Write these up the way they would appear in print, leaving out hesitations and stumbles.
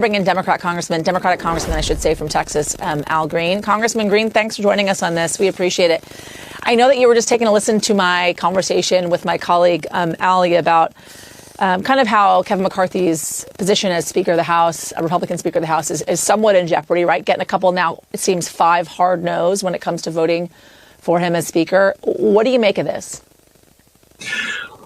Bring in Democratic Congressman, I should say, from Texas, Al Green. Congressman Green, thanks for joining us on this. We appreciate it. I know that you were just taking a listen to my conversation with my colleague, Ali, about kind of how Kevin McCarthy's position as Speaker of the House, a Republican Speaker of the House, is somewhat in jeopardy, right? Getting a couple now, it seems 5 hard no's when it comes to voting for him as Speaker. What do you make of this?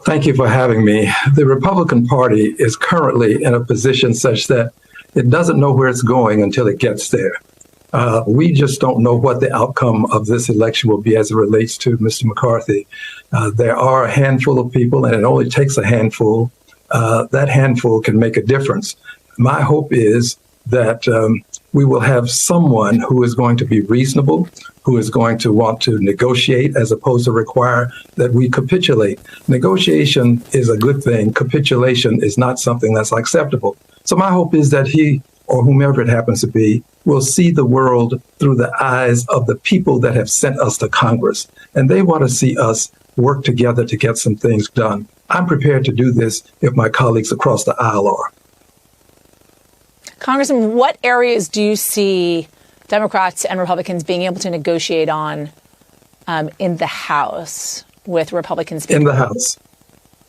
Thank you for having me. The Republican Party is currently in a position such that it doesn't know where it's going until it gets there. We just don't know what the outcome of this election will be as it relates to Mr. McCarthy. There are a handful of people, and it only takes a handful. That handful can make a difference. My hope is that we will have someone who is going to be reasonable, who is going to want to negotiate as opposed to require that we capitulate. Negotiation is a good thing. Capitulation is not something that's acceptable. So my hope is that he, or whomever it happens to be, will see the world through the eyes of the people that have sent us to Congress. And they want to see us work together to get some things done. I'm prepared to do this if my colleagues across the aisle are. Congressman, what areas do you see Democrats and Republicans being able to negotiate on in the House with Republican speakers? In the House.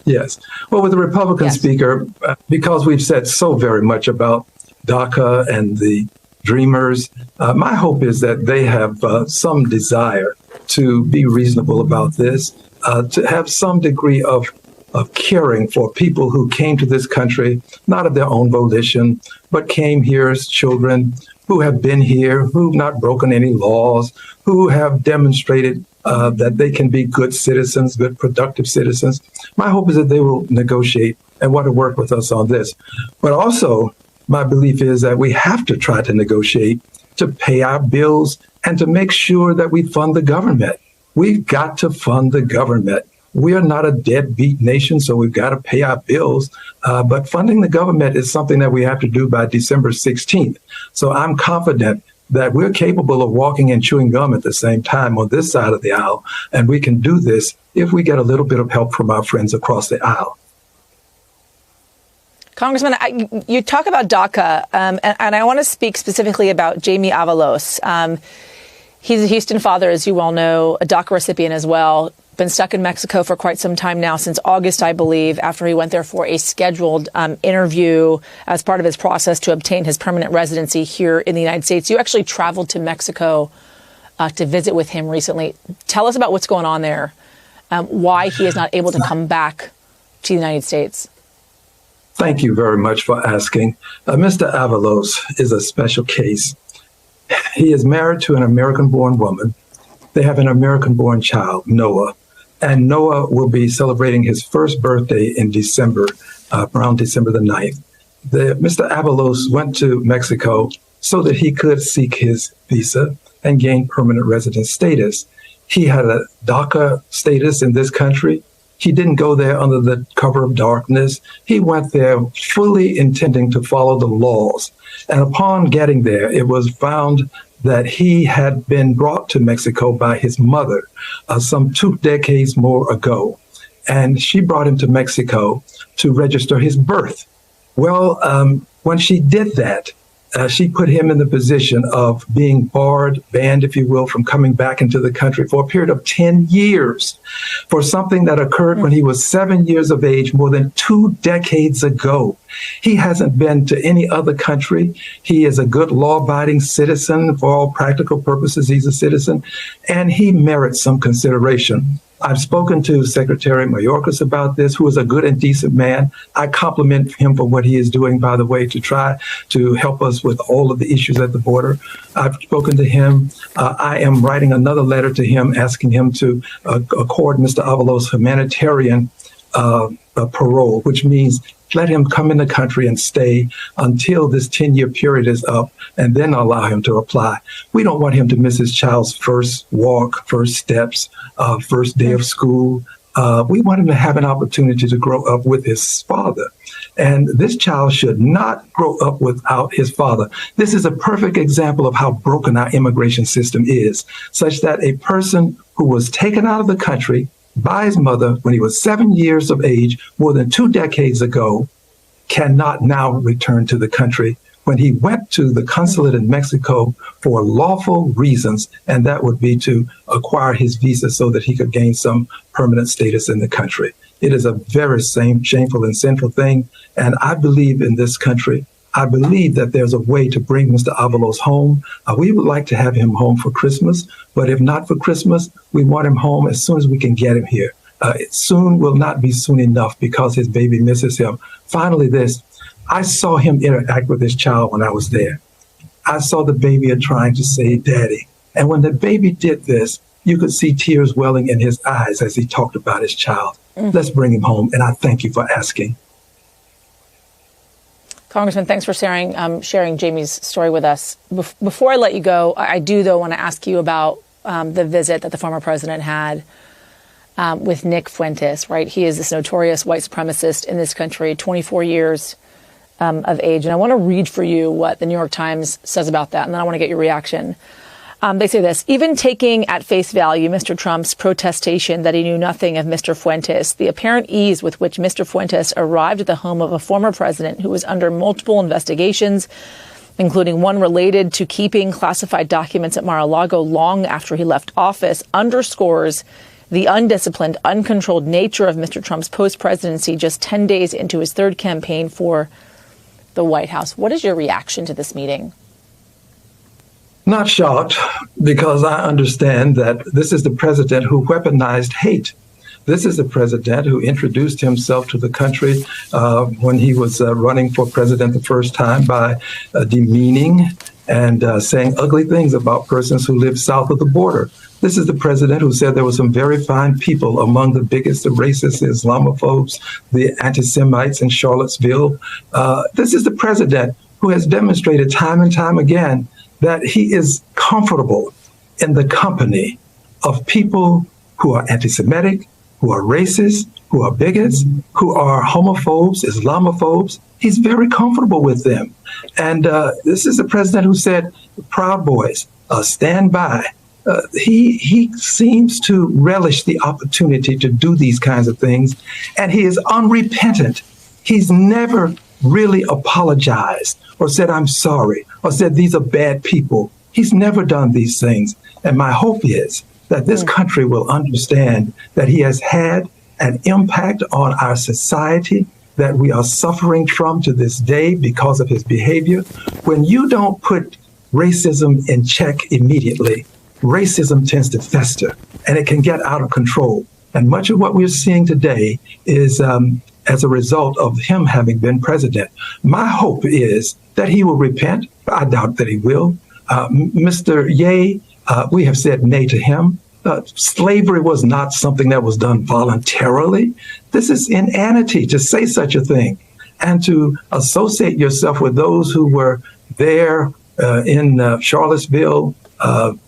Yes. Well, with the Republican speaker, because we've said so very much about DACA and the Dreamers, my hope is that they have some desire to be reasonable about this, to have some degree of caring for people who came to this country, not of their own volition, but came here as children, who have been here, who've not broken any laws, who have demonstrated that they can be good citizens, good productive citizens. My hope is that they will negotiate and want to work with us on this. But also, my belief is that we have to try to negotiate to pay our bills and to make sure that we fund the government. We've got to fund the government. We are not a deadbeat nation, so we've got to pay our bills. But funding the government is something that we have to do by December 16th. So I'm confident that we're capable of walking and chewing gum at the same time on this side of the aisle. And we can do this if we get a little bit of help from our friends across the aisle. Congressman, you talk about DACA, and I want to speak specifically about Jaime Avalos. He's a Houston father, as you well know, a DACA recipient as well. Been stuck in Mexico for quite some time now, since August, I believe, after he went there for a scheduled interview as part of his process to obtain his permanent residency here in the United States. You actually traveled to Mexico to visit with him recently. Tell us about what's going on there, why he is not able to come back to the United States. Thank you very much for asking. Mr. Avalos is a special case. He is married to an American-born woman. They have an American-born child, Noah. And Noah will be celebrating his first birthday in December, around December the 9th. Mr. Avalos went to Mexico so that he could seek his visa and gain permanent resident status. He had a DACA status in this country. He didn't go there under the cover of darkness. He went there fully intending to follow the laws. And upon getting there, it was found that he had been brought to Mexico by his mother some 2 decades more ago. And she brought him to Mexico to register his birth. Well, when she did that, she put him in the position of being banned, if you will, from coming back into the country for a period of 10 years for something that occurred when he was 7 years of age, more than 2 decades ago. He hasn't been to any other country. He is a good law-abiding citizen. For all practical purposes, he's a citizen, and he merits some consideration. I've spoken to Secretary Mayorkas about this, who is a good and decent man. I compliment him for what he is doing, by the way, to try to help us with all of the issues at the border. I've spoken to him. I am writing another letter to him asking him to accord Mr. Avalos humanitarian parole, which means let him come in the country and stay until this 10-year period is up, and then allow him to apply. We don't want him to miss his child's first walk, first steps, first day of school. We want him to have an opportunity to grow up with his father. And this child should not grow up without his father. This is a perfect example of how broken our immigration system is, such that a person who was taken out of the country by his mother when he was 7 years of age, more than 2 decades ago, cannot now return to the country when he went to the consulate in Mexico for lawful reasons, and that would be to acquire his visa so that he could gain some permanent status in the country. It is a very shameful and sinful thing, and I believe in this country. I believe that there's a way to bring Mr. Avalos home. We would like to have him home for Christmas, but if not for Christmas, we want him home as soon as we can get him here. Soon will not be soon enough because his baby misses him. Finally, I saw him interact with his child when I was there. I saw the baby trying to say, Daddy. And when the baby did this, you could see tears welling in his eyes as he talked about his child. Let's bring him home, and I thank you for asking. Congressman, thanks for sharing Jaime's story with us. Before I let you go, I do, though, want to ask you about the visit that the former president had with Nick Fuentes, right? He is this notorious white supremacist in this country, 24 years of age. And I want to read for you what the New York Times says about that, and then I want to get your reaction. They say this: even taking at face value Mr. Trump's protestation that he knew nothing of Mr. Fuentes, the apparent ease with which Mr. Fuentes arrived at the home of a former president who was under multiple investigations, including one related to keeping classified documents at Mar-a-Lago long after he left office, underscores the undisciplined, uncontrolled nature of Mr. Trump's post-presidency just 10 days into his third campaign for the White House. What is your reaction to this meeting? Not shocked, because I understand that this is the president who weaponized hate. This is the president who introduced himself to the country when he was running for president the first time by demeaning and saying ugly things about persons who live south of the border. This is the president who said there were some very fine people among the biggest, the racists, the Islamophobes, the anti-Semites in Charlottesville. This is the president who has demonstrated time and time again that he is comfortable in the company of people who are anti-Semitic, who are racist, who are bigots, who are homophobes, Islamophobes. He's very comfortable with them. And this is the president who said, Proud Boys, stand by. He seems to relish the opportunity to do these kinds of things, and he is unrepentant. He's never really apologized or said, I'm sorry, or said, these are bad people. He's never done these things. And my hope is that this country will understand that he has had an impact on our society that we are suffering from to this day because of his behavior. When you don't put racism in check immediately, racism tends to fester and it can get out of control. And much of what we're seeing today is as a result of him having been president. My hope is that he will repent. I doubt that he will. Mr. Ye, we have said nay to him. Slavery was not something that was done voluntarily. This is inanity to say such a thing and to associate yourself with those who were there in Charlottesville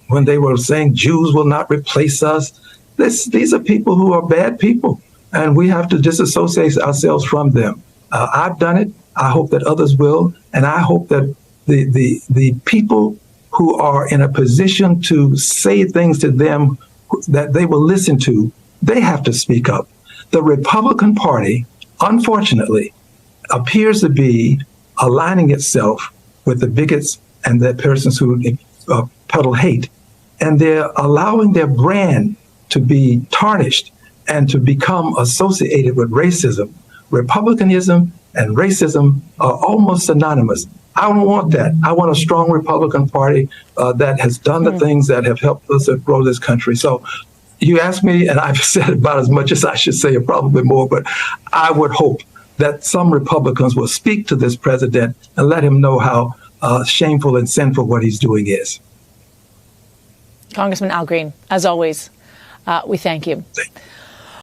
when they were saying Jews will not replace us. These are people who are bad people, and we have to disassociate ourselves from them. I've done it. I hope that others will, and I hope that the people who are in a position to say things to them that they will listen to, they have to speak up. The Republican Party, unfortunately, appears to be aligning itself with the bigots and the persons who peddle hate, and they're allowing their brand to be tarnished and to become associated with racism. Republicanism and racism are almost synonymous. I don't want that. I want a strong Republican Party that has done the things that have helped us grow this country. So you asked me, and I've said about as much as I should say, or probably more, but I would hope that some Republicans will speak to this president and let him know how shameful and sinful what he's doing is. Congressman Al Green, as always, we thank you.